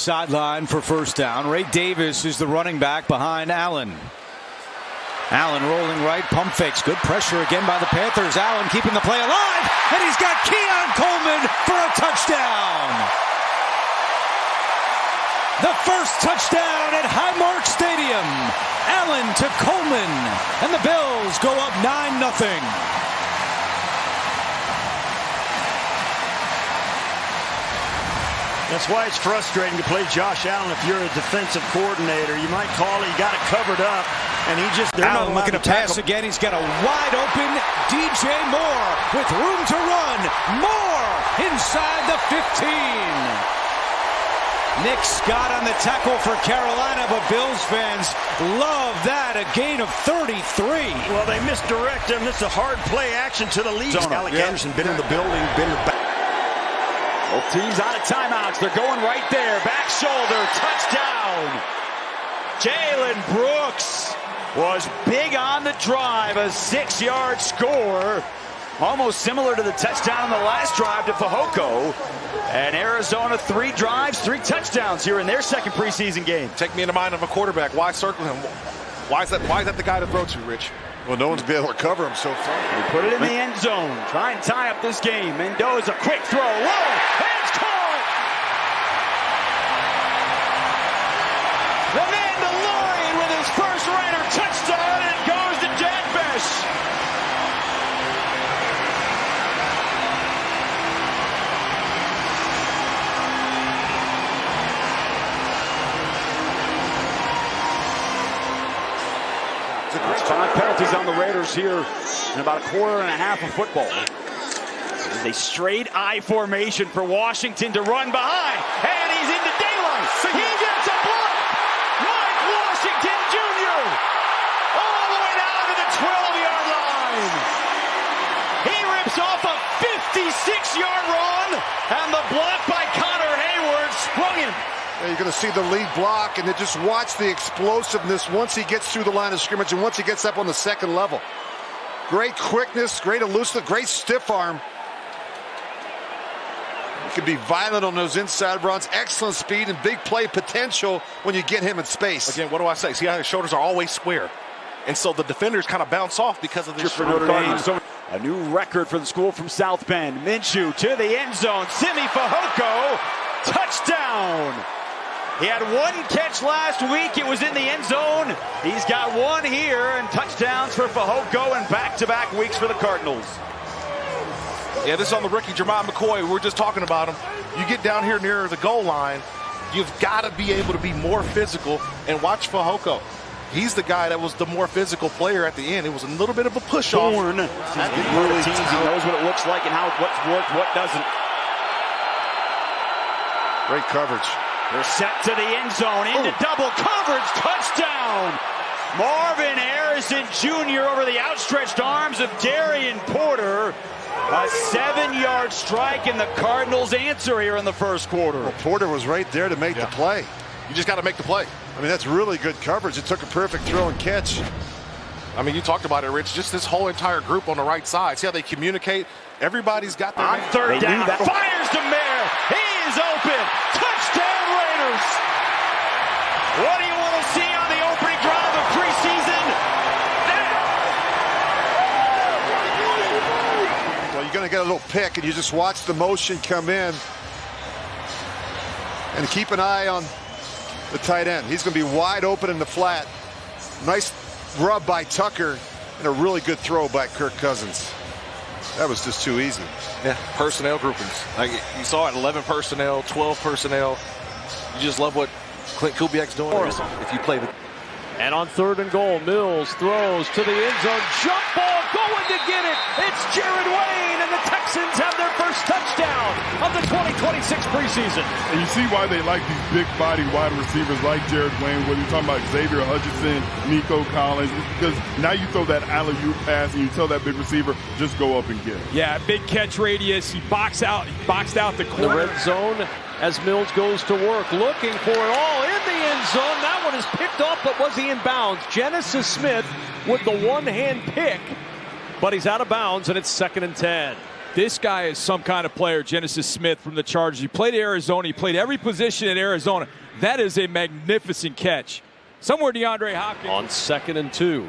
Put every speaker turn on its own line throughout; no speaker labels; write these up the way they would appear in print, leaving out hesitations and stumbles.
Sideline for first down. Ray Davis is the running back behind Allen. Allen rolling right, pump fakes. Good pressure again by the Panthers. Allen keeping the play alive, and he's got Keon Coleman for a touchdown. The first touchdown at Highmark Stadium. Allen to Coleman, and the Bills go up 9-0.
That's why it's frustrating to play Josh Allen if you're a defensive coordinator. You might call it, he got it covered up, and he just...
Allen looking to pass again. He's got a wide open DJ Moore with room to run. Moore inside the 15. Nick Scott on the tackle for Carolina, but Bills fans love that. A gain of 33.
Well, they misdirect him. This is a hard play action to the lead. Alec Anderson been in the building, been in the back.
Both teams out of timeouts. They're going right there. Back shoulder. Touchdown. Jalen Brooks was big on the drive. A 6-yard score. Almost similar to the touchdown on the last drive to Fehoko. And Arizona 3 drives, 3 touchdowns here in their second preseason game.
Take me into mind of a quarterback. Why circle him? Why is that the guy to throw to, Rich?
Well, no one's been able to cover him so far.
They put it in the end zone. Try and tie up this game. Mendoza, quick throw. Low. It's caught. The Mandalorian with his first Raider touchdown, and it goes to Jack Besh. There's 5 penalties on the Raiders here in about a quarter and a half of football. It's a straight I formation for Washington to run behind, and he's into daylight. He gets a block. Mike Washington Jr. all the way down to the 12-yard line. He rips off a 56-yard run, and the block by Connor Hayward sprung him.
You're going to see the lead block, and then just watch the explosiveness once he gets through the line of scrimmage and once he gets up on the second level. Great quickness, great elusive, great stiff arm. He can be violent on those inside runs, excellent speed and big play potential when you get him in space.
Again, what do I say? See how his shoulders are always square. And so the defenders kind of bounce off because of this.
For Notre Dame. A new record for the school from South Bend. Minshew to the end zone. Simi Fehoko, touchdown. He had 1 catch last week. It was in the end zone. He's got 1 here, and touchdowns for Fehoko in back-to-back weeks for the Cardinals.
Yeah, this is on the rookie, Jermon McCoy. We're just talking about him. You get down here near the goal line, you've got to be able to be more physical. And watch Fehoko. He's the guy that was the more physical player at the end. It was a little bit of a push-off.
He knows what it looks like and what's worked, what doesn't.
Great coverage.
They're set to the end zone, into double coverage, touchdown! Marvin Harrison Jr. over the outstretched arms of Darian Porter. A 7-yard strike, and the Cardinals answer here in the first quarter.
Well, Porter was right there to make the play.
You just got to make the play.
I mean, that's really good coverage. It took a perfect throw and catch.
I mean, you talked about it, Rich. Just this whole entire group on the right side. See how they communicate? Everybody's got their...
On third down, fires to Mayer. He is open. Touchdown, Raiders. What do you want to see on the opening drive of preseason?
Well, you're going to get a little pick, and you just watch the motion come in. And keep an eye on the tight end. He's going to be wide open in the flat. Nice rub by Tucker, and a really good throw by Kirk Cousins. That was just too easy.
Yeah, personnel groupings. Like you saw it, 11 personnel, 12 personnel. You just love what Clint Kubiak's doing if you play the...
And on 3rd and goal, Mills throws to the end zone. Jump ball going to get it. It's Jared Wayne, and the Texans have their first touchdown of the 2026 preseason.
And you see why they like these big-body wide receivers like Jared Wayne, whether you're talking about Xavier Hutchinson, Nico Collins, because now you throw that alley-oop pass and you tell that big receiver, just go up and get it.
Yeah, big catch radius. He boxed out the corner. The red zone as Mills goes to work, looking for it all in the end zone. That one is picked up, but was he in bounds? Genesis Smith with the one-hand pick, but he's out of bounds, and it's 2nd and 10. This guy is some kind of player, Genesis Smith from the Chargers. He played at Arizona. He played every position in Arizona. That is a magnificent catch. Somewhere DeAndre Hopkins.
On 2nd and 2.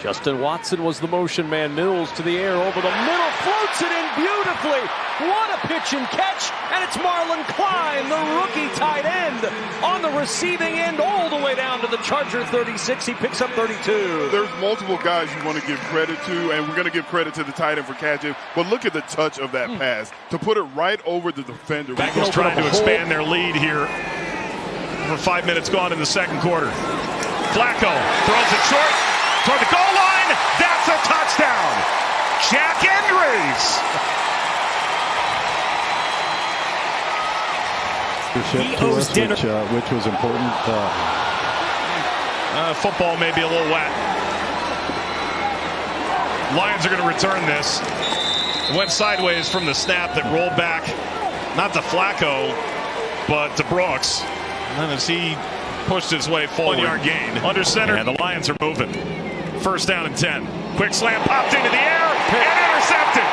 Justin Watson was the motion man. Mills to the air over the middle. Floats it in beautifully. What a pitch and catch. And it's Marlon Klein, the rookie tight end, on the receiving end all the way down to the Charger 36. He picks up 32.
There's multiple guys you want to give credit to, and we're going to give credit to the tight end for catching. But look at the touch of that pass. To put it right over the defender.
Bengals trying to expand their lead here. Over 5 minutes gone in the second quarter. Flacco throws it short toward the goal line. That's a touchdown. Jack Andrews.
He owes dinner, which was important.
Football may be a little wet. Lions are going to return this. Went sideways from the snap that rolled back, not to Flacco, but to Brooks. And as he pushed his way forward. 1-yard gain. Under center. And the Lions are moving. First down and 10. Quick slam popped into the air and intercepted.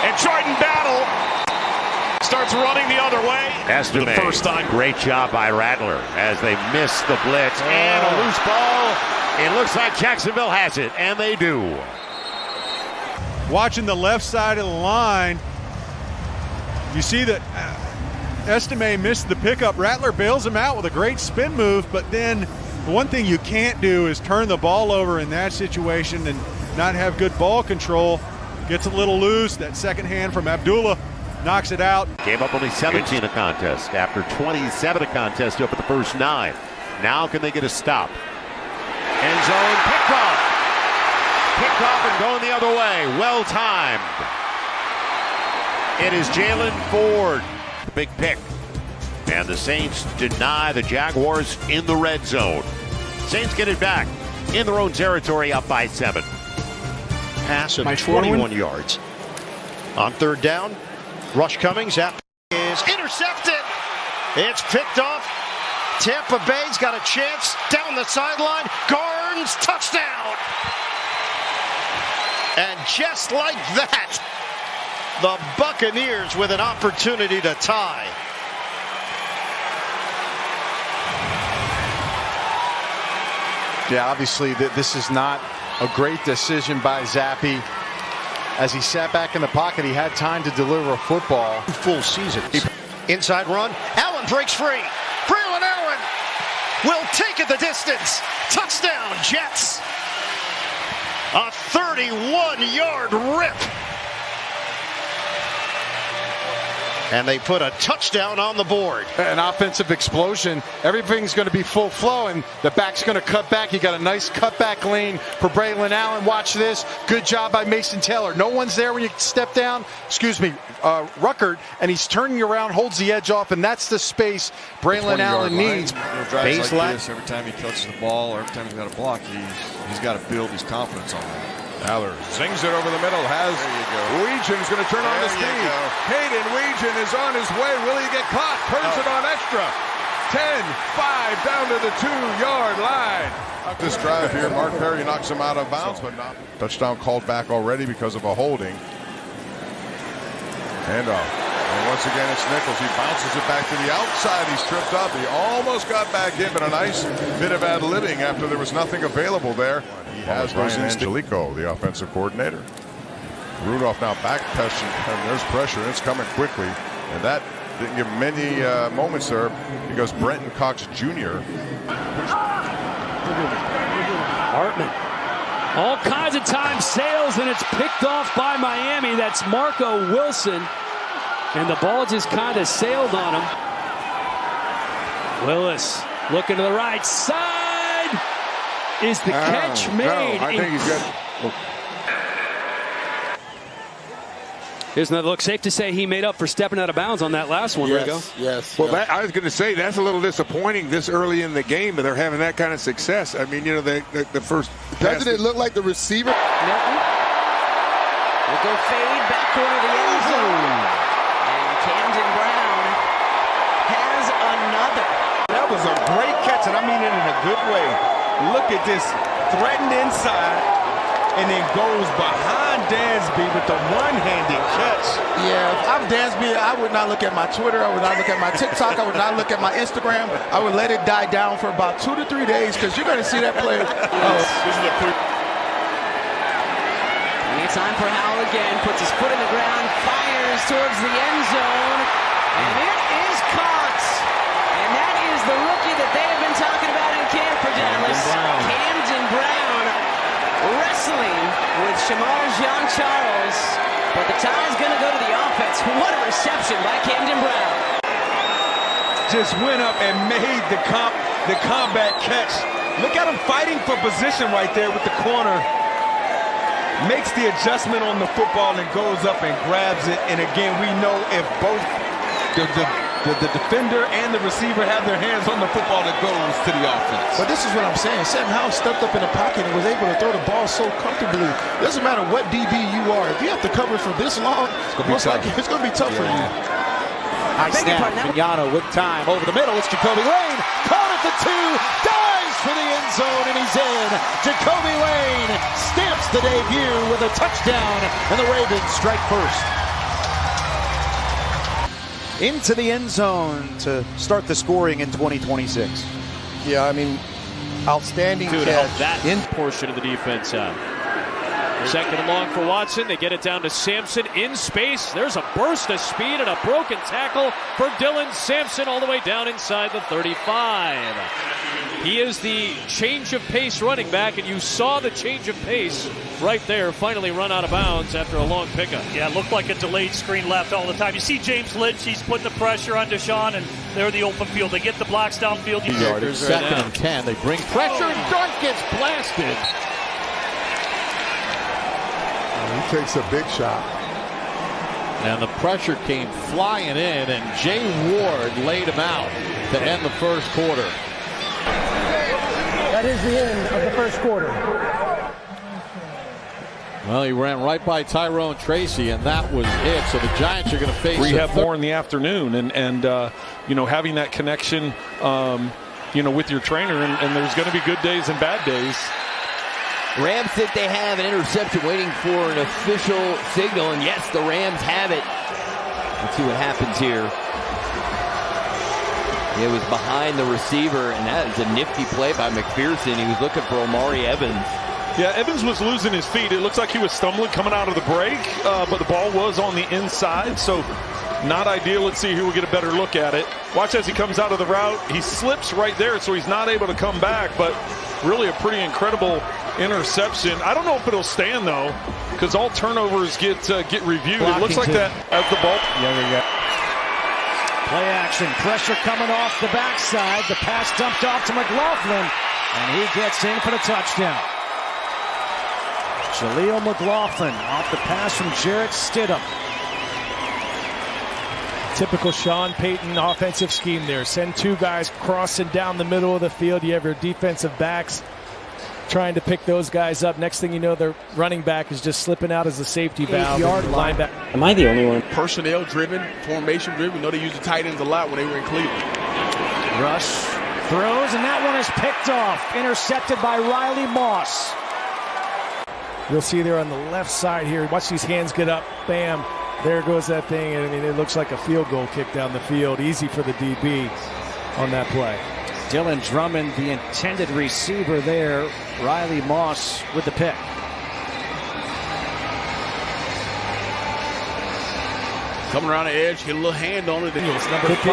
And Triton Battle starts running the other way.
For the first time. Great job by Rattler as they miss the blitz. And a loose ball. It looks like Jacksonville has it, and they do.
Watching the left side of the line, you see that Estime missed the pickup. Rattler bails him out with a great spin move, but then the one thing you can't do is turn the ball over in that situation and not have good ball control. Gets a little loose. That second hand from Abdullah knocks it out.
Gave up only 17 a contest after 27 a contest up at the first 9. Now can they get a stop? End zone picked off. Picked off and going the other way. Well timed. It is Jalen Ford. The big pick. And the Saints deny the Jaguars in the red zone. Saints get it back in their own territory, up by 7.
Pass of 21 yards. On third down, Rush Cummings. That is intercepted. It's picked off. Tampa Bay's got a chance down the sideline. Garnes, touchdown. And just like that, the Buccaneers with an opportunity to tie.
Yeah, obviously this is not a great decision by Zappi. As he sat back in the pocket, he had time to deliver a football.
Full season. Inside run. Allen breaks free. Braylon Allen will take it the distance. Touchdown, Jets. A 31-yard rip. And they put a touchdown on the board.
An offensive explosion. Everything's going to be full flow, and the back's going to cut back. You got a nice cutback lane for Braylon Allen. Watch this. Good job by Mason Taylor. No one's there when you step down. Ruckert, and he's turning around, holds the edge off, and that's the space Braylon Allen needs.
Drives like this every time he catches the ball, or every time he's got a block, he's got to build his confidence on that.
Haller sings it over the middle. Weegen's going to turn on the speed. Hayden Weegen is on his way. Will he get caught? Turns it on extra. 10-5 down to the 2-yard line. This drive here, Mark Perry knocks him out of bounds, but not. Touchdown called back already because of a holding. Handoff. And once again, it's Nichols. He bounces it back to the outside. He's tripped up. He almost got back in, but a nice bit of ad-libbing after there was nothing available there. He has Ryan Angelico, the offensive coordinator. Rudolph now back pressure, and there's pressure. It's coming quickly, and that didn't give him many moments there because Brenton Cox Jr.
Hartman. All kinds of time sails, and it's picked off by Miami. That's Marco Wilson. And the ball just kind of sailed on him. Willis looking to the right side. Is the catch made?
No, I think he's got.
Here's another look. Safe to say he made up for stepping out of bounds on that last one.
Yes. Well, I was going to say that's a little disappointing this early in the game, but they're having that kind of success. I mean, the first. Doesn't it look like the receiver?
Milton will go fade back corner of the end zone. And Camden Brown has another.
That was a great catch, and I mean it in a good way. Look at this. Threatened inside. and then goes behind Dansby with the one-handed catch.
Yeah, if I'm Dansby, I would not look at my Twitter. I would not look at my TikTok. I would not look at my Instagram. I would let it die down for about 2 to 3 days because you're going to see that play.
This is a quick.
Time for Howell again, puts his foot in the ground, fires towards the end zone, and it is caught. And that is the rookie that they have been talking about in camp for Dallas, Camden Brown, wrestling with Shamar Jean-Charles, but the tie's going to go to the offense. What a reception by Camden Brown.
Just went up and made the combat catch. Look at him fighting for position right there with the corner. Makes the adjustment on the football and goes up and grabs it. And again, we know if both the defender and the receiver have their hands on the football, it goes to the offense.
But this is what I'm saying. Sam Howell stepped up in the pocket and was able to throw the ball so comfortably. Doesn't matter what DB you are. If you have to cover for this long, it's going to be tough for you.
High snap. Vignano with time over the middle. It's Jacoby Lane. Caught at the 2. Dives for the end zone, and he's in. Jacoby Lane stamps the debut with a touchdown, and the Ravens strike first. Into the end zone to start the scoring in 2026.
Yeah, I mean, outstanding
to
catch.
help that in portion of the defense out. Second and long for Watson. They get it down to Sampson in space. There's a burst of speed and a broken tackle for Dylan Sampson all the way down inside the 35. He is the change of pace running back, and you saw the change of pace right there, finally run out of bounds after a long pickup.
Yeah, it looked like a delayed screen left all the time. You see James Lynch, he's putting the pressure on Deshaun, and they're the open field. They get the blocks downfield.
It's second and 10. They bring pressure, and Dart gets blasted.
He takes a big shot.
And the pressure came flying in, and Jay Ward laid him out to end the first quarter.
That is the end of the first quarter.
Well, he ran right by Tyrone Tracy, and that was it. So the Giants are going to face
rehab more in the afternoon, and you know, having that connection, you know, with your trainer, and there's going to be good days and bad days.
Rams think they have an interception, waiting for an official signal, and yes, the Rams have it. Let's see what happens here. It was behind the receiver, and that is a nifty play by McPherson. He was looking for Omari Evans.
Yeah, Evans was losing his feet. It looks like he was stumbling coming out of the break, but the ball was on the inside, so not ideal. Let's see here. We'll get a better look at it. Watch as he comes out of the route. He slips right there, so he's not able to come back, but really a pretty incredible interception. I don't know if it'll stand, though, because all turnovers get reviewed. It looks like that as the ball.
Play action, pressure coming off the backside. The pass dumped off to McLaughlin, and he gets in for the touchdown. Jaleel McLaughlin off the pass from Jarrett Stidham.
Typical Sean Payton offensive scheme there. Send two guys crossing down the middle of the field. You have your defensive backs trying to pick those guys up. Next thing you know, their running back is just slipping out as a safety valve. Linebacker.
Am I the only one?
Personnel driven, formation driven. We know they used the tight ends a lot when they were in Cleveland.
Rush throws, and that one is picked off. Intercepted by Riley Moss.
You'll see there on the left side here. Watch these hands get up. Bam. There goes that thing. And I mean, it looks like a field goal kick down the field. Easy for the DB on that play.
Dylan Drummond, the intended receiver there. Riley Moss with the pick.
Coming around the edge, hit a little hand on it.
It's number 53.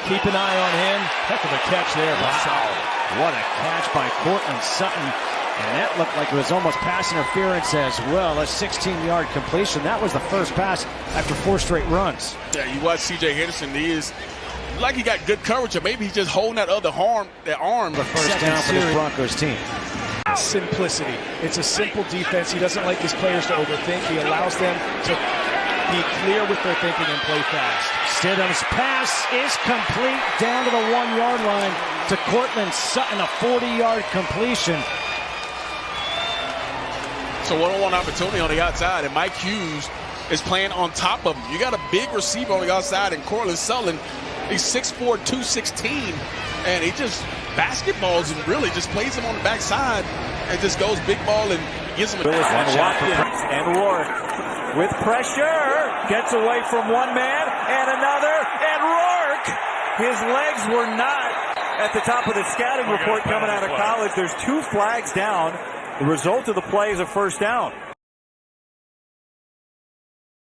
Keep an eye on him. Heck of a catch there.
Wow. What a catch by Cortland Sutton. And that looked like it was almost pass interference as well. A 16-yard completion. That was the first pass after 4 straight runs.
Yeah, you watch C.J. Henderson. He is like he got good coverage, or maybe he's just holding that other arm.
The first down for this Broncos team.
Simplicity. It's a simple defense. He doesn't like his players to overthink. He allows them to be clear with their thinking and play fast.
Stidham's pass is complete down to the 1-yard line to Cortland Sutton, a 40-yard completion.
So one-on-one opportunity on the outside, and Mike Hughes is playing on top of him. You got a big receiver on the outside, and Cortland Sutton, he's 6'4", 216, and he just basketballs and really just plays him on the backside and just goes big ball and gives him a
Willis and Watkins and Rourke with pressure. Gets away from one man and another. And Rourke, his legs were not at the top of the scouting report coming out of college. There's 2 flags down. The result of the play is a first down.